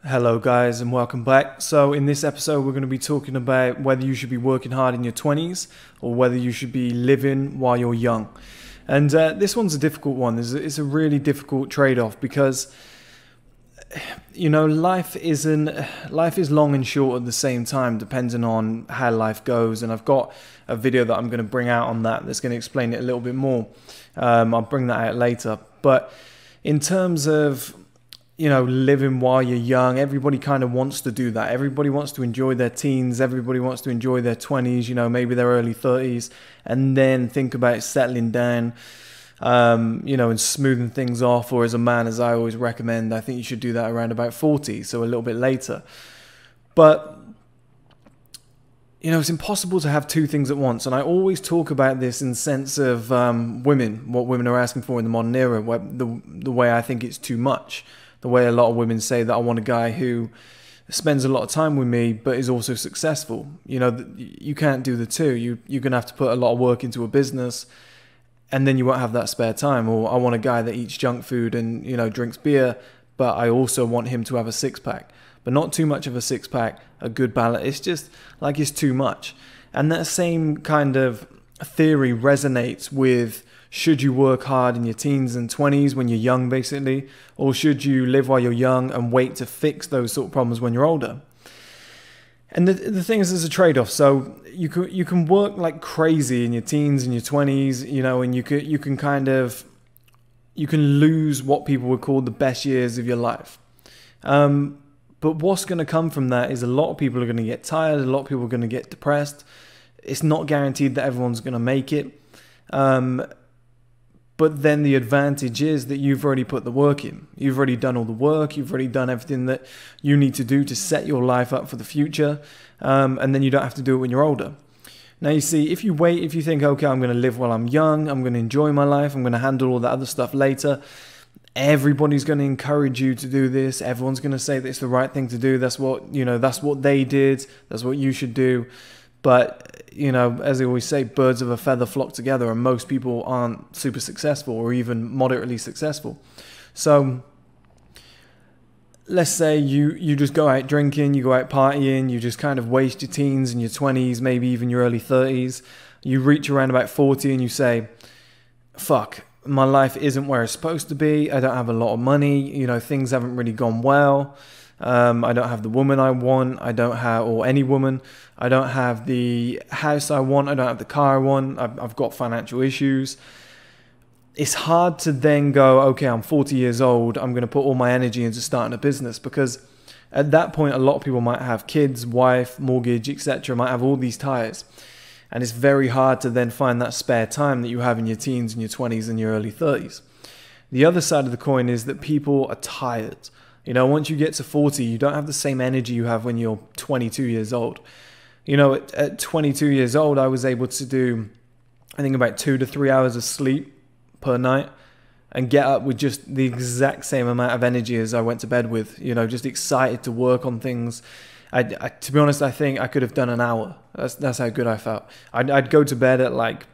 Hello guys and welcome back. So in this episode we're going to be talking about whether you should be working hard in your 20s or whether you should be living while you're young. And this one's a difficult one. It's a really difficult trade-off because life is long and short at the same time depending on how life goes, and I've got a video that I'm going to bring out on that's going to explain it a little bit more. I'll bring that out later. But in terms of living while you're young, everybody kind of wants to do that. Everybody wants to enjoy their teens. Everybody wants to enjoy their 20s, maybe their early 30s, and then think about settling down, and smoothing things off. Or as a man, as I always recommend, I think you should do that around about 40, so a little bit later. But, it's impossible to have two things at once. And I always talk about this in the sense of women, what women are asking for in the modern era, the way I think it's too much. The way a lot of women say that I want a guy who spends a lot of time with me but is also successful. You can't do the two. You're going to have to put a lot of work into a business and then you won't have that spare time. Or I want a guy that eats junk food and, drinks beer, but I also want him to have a six-pack. But not too much of a six-pack, a good balance. It's just like it's too much. And that same kind of theory resonates with: should you work hard in your teens and 20s when you're young, basically? Or should you live while you're young and wait to fix those sort of problems when you're older? And the thing is, there's a trade-off. So you can work like crazy in your teens and your 20s, and you can lose what people would call the best years of your life. But what's going to come from that is a lot of people are going to get tired. A lot of people are going to get depressed. It's not guaranteed that everyone's going to make it. But then the advantage is that you've already put the work in. You've already done all the work. You've already done everything that you need to do to set your life up for the future. And then you don't have to do it when you're older. Now, you see, if you think, okay, I'm going to live while I'm young, I'm going to enjoy my life, I'm going to handle all that other stuff later, everybody's going to encourage you to do this. Everyone's going to say that it's the right thing to do. That's what they did. That's what you should do. But, as they always say, birds of a feather flock together, and most people aren't super successful or even moderately successful. So let's say you just go out drinking, you go out partying, you just kind of waste your teens and your 20s, maybe even your early 30s. You reach around about 40 and you say, fuck, my life isn't where it's supposed to be. I don't have a lot of money. Things haven't really gone well. I don't have the woman I want. Or any woman. I don't have the house I want. I don't have the car I want. I've got financial issues. It's hard to then go, okay, I'm 40 years old. I'm going to put all my energy into starting a business, because at that point, a lot of people might have kids, wife, mortgage, etc. Might have all these ties. And it's very hard to then find that spare time that you have in your teens and your 20s and your early 30s. The other side of the coin is that people are tired. Once you get to 40, you don't have the same energy you have when you're 22 years old. At 22 years old, I was able to do, I think, about 2 to 3 hours of sleep per night and get up with just the exact same amount of energy as I went to bed with, just excited to work on things. To be honest, I think I could have done an hour. That's how good I felt. I'd go to bed at like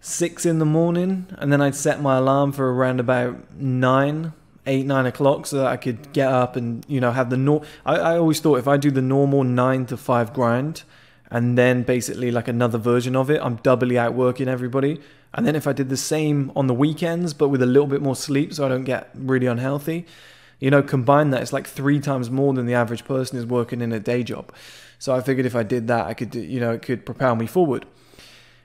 6 in the morning, and then I'd set my alarm for around about 9 o'clock so that I could get up and, have the I always thought if I do the normal 9 to 5 grind and then basically like another version of it, I'm doubly outworking everybody. And then if I did the same on the weekends, but with a little bit more sleep so I don't get really unhealthy, combine that, it's like 3 times more than the average person is working in a day job. So I figured if I did that, I could, it could propel me forward.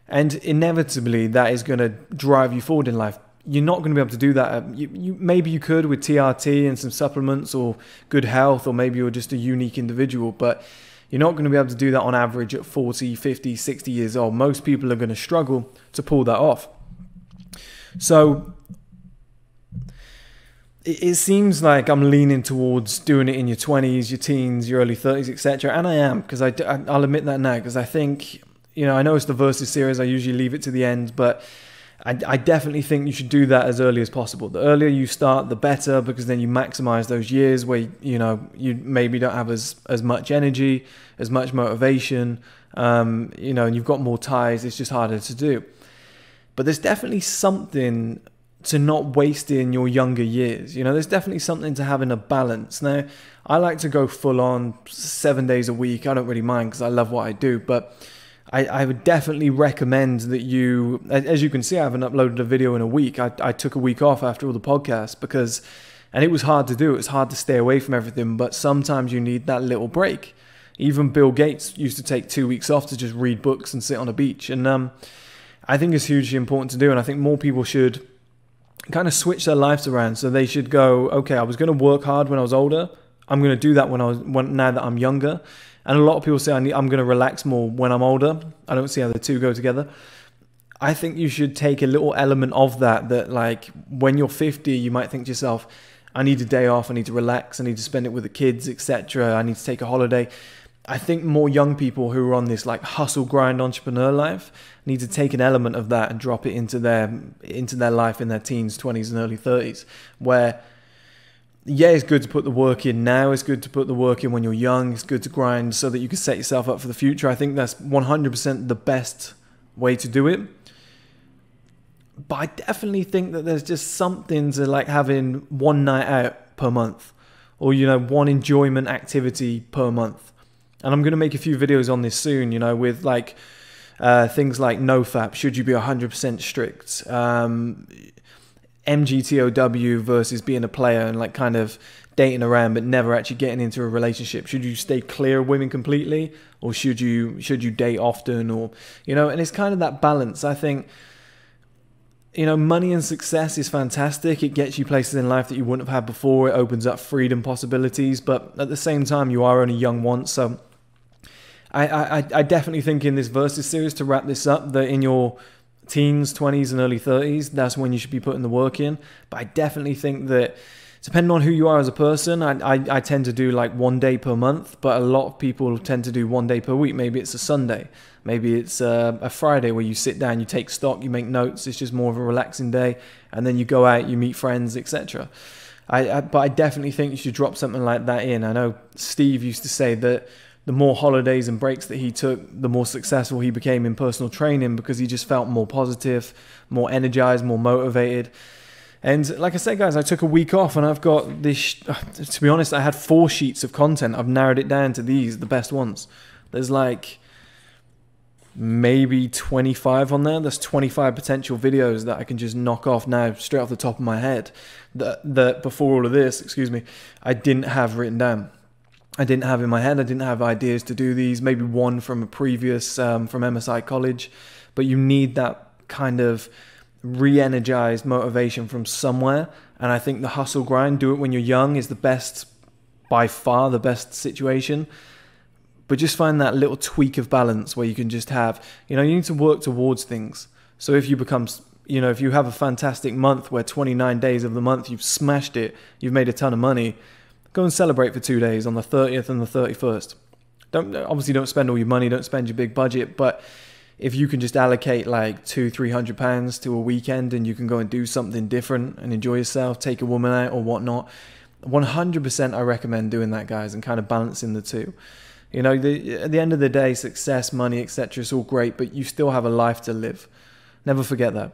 And inevitably that is going to drive you forward in life. You're not going to be able to do that. Maybe you could with TRT and some supplements or good health, or maybe you're just a unique individual, but you're not going to be able to do that on average at 40, 50, 60 years old. Most people are going to struggle to pull that off. So it seems like I'm leaning towards doing it in your 20s, your teens, your early 30s, etc. And I am, because I'll admit that now, because I think, I know it's the Versus series. I usually leave it to the end, but I definitely think you should do that as early as possible. The earlier you start, the better, because then you maximize those years where, you maybe don't have as much energy, as much motivation, and you've got more ties. It's just harder to do. But there's definitely something to not waste in your younger years. You know, there's definitely something to having a balance. Now, I like to go full on 7 days a week. I don't really mind because I love what I do, but I would definitely recommend that you, as you can see, I haven't uploaded a video in a week. I took a week off after all the podcasts because, and it was hard to do. It was hard to stay away from everything, but sometimes you need that little break. Even Bill Gates used to take 2 weeks off to just read books and sit on a beach. And I think it's hugely important to do. And I think more people should kind of switch their lives around. So they should go, okay, I was going to work hard when I was older. I'm going to do that now that I'm younger. And a lot of people say I'm going to relax more when I'm older. I don't see how the two go together. I think you should take a little element of that like when you're 50, you might think to yourself, I need a day off, I need to relax, I need to spend it with the kids, etc. I need to take a holiday. I think more young people who are on this like hustle grind entrepreneur life need to take an element of that and drop it into their life in their teens, 20s and early 30s, where yeah, it's good to put the work in now. It's good to put the work in when you're young. It's good to grind so that you can set yourself up for the future. I think that's 100% the best way to do it. But I definitely think that there's just something to like having one night out per month, or, you know, one enjoyment activity per month. And I'm going to make a few videos on this soon, you know, with like things like NoFap. Should you be 100% strict? MGTOW versus being a player and like kind of dating around but never actually getting into a relationship. Should you stay clear of women completely, or should you date often, or, you know, and it's kind of that balance. I think, you know, money and success is fantastic. It gets you places in life that you wouldn't have had before. It opens up freedom possibilities, but at the same time you are only young once. So I definitely think in this Versus series, to wrap this up, that in your teens, 20s and early 30s, that's when you should be putting the work in. But I definitely think that depending on who you are as a person, I tend to do like 1 day per month, but a lot of people tend to do 1 day per week. Maybe it's a Sunday, maybe it's a Friday where you sit down, you take stock, you make notes. It's just more of a relaxing day, and then you go out, you meet friends, etc. But I definitely think you should drop something like that in. I know Steve used to say that the more holidays and breaks that he took, the more successful he became in personal training, because he just felt more positive, more energized, more motivated. And like I said, guys, I took a week off and I've got this, to be honest, I had 4 sheets of content. I've narrowed it down to these, the best ones. There's like maybe 25 on there. There's 25 potential videos that I can just knock off now straight off the top of my head that before all of this, excuse me, I didn't have written down. I didn't have in my head. I didn't have ideas to do these. Maybe one from a previous, from MSI College. But you need that kind of re-energized motivation from somewhere. And I think the hustle grind, do it when you're young, is the best, by far the best situation. But just find that little tweak of balance where you can just have, you know, you need to work towards things. So if you become, you know, if you have a fantastic month where 29 days of the month you've smashed it, you've made a ton of money, go and celebrate for 2 days on the 30th and the 31st. Obviously don't spend all your money, don't spend your big budget, but if you can just allocate like £200-300 to a weekend and you can go and do something different and enjoy yourself, take a woman out or whatnot, 100% I recommend doing that, guys, and kind of balancing the two. You know, at the end of the day, success, money, etc., it's all great, but you still have a life to live. Never forget that.